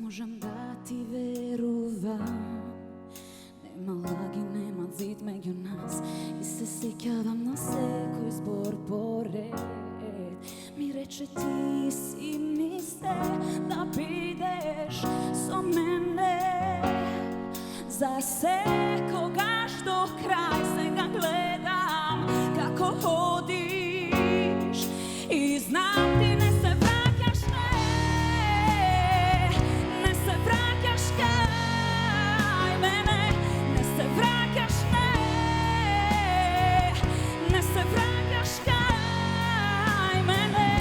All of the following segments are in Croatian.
možem da ti veruvam. Nema lagi, nema zid među nas i se sikavam na sve koji zbor pored. Mi reče ti si mi sve da bideš so mene. Za se koga što kraj se ga gledam kako hodiš i znam ti ne se vraćaš, ne se vraćaš kaj mene, ne se vraćaš, ne se vraćaš kaj mene.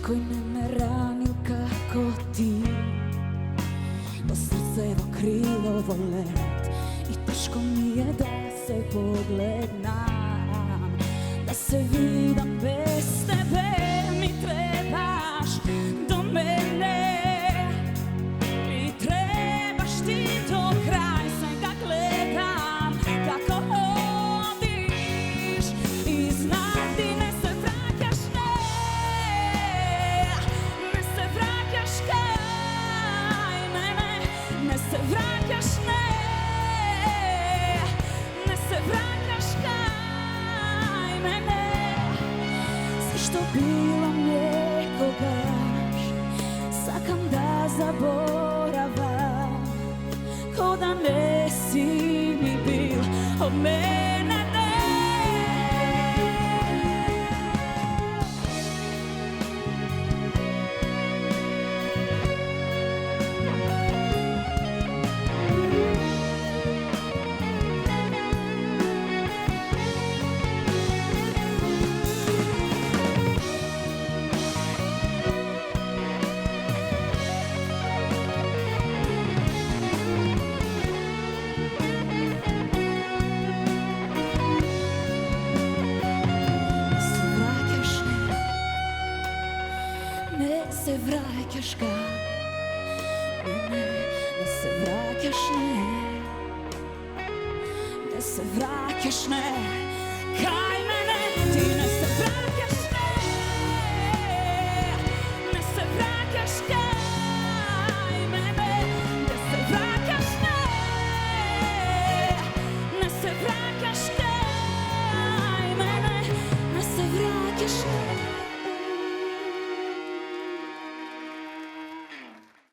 Koji ne me ranil kako ti, do srcevo krilo volet i teško mi je da se pogledam, da se vidim bez tebe. Mi trebaš do mene i trebaš ti do kraj se ga gledam kako hodiš i znam ti ne se vraćaš, ne se vraćaš kaj mene, ne se vraćaš, ne se vraćaš kaj mene. Sve što bilo nekogaš sakam da zaboravam, ko da ne si mi bil od mene. Ne se vraćaš kaj mene, ne se vraćaš, ne se vraćaš, kaj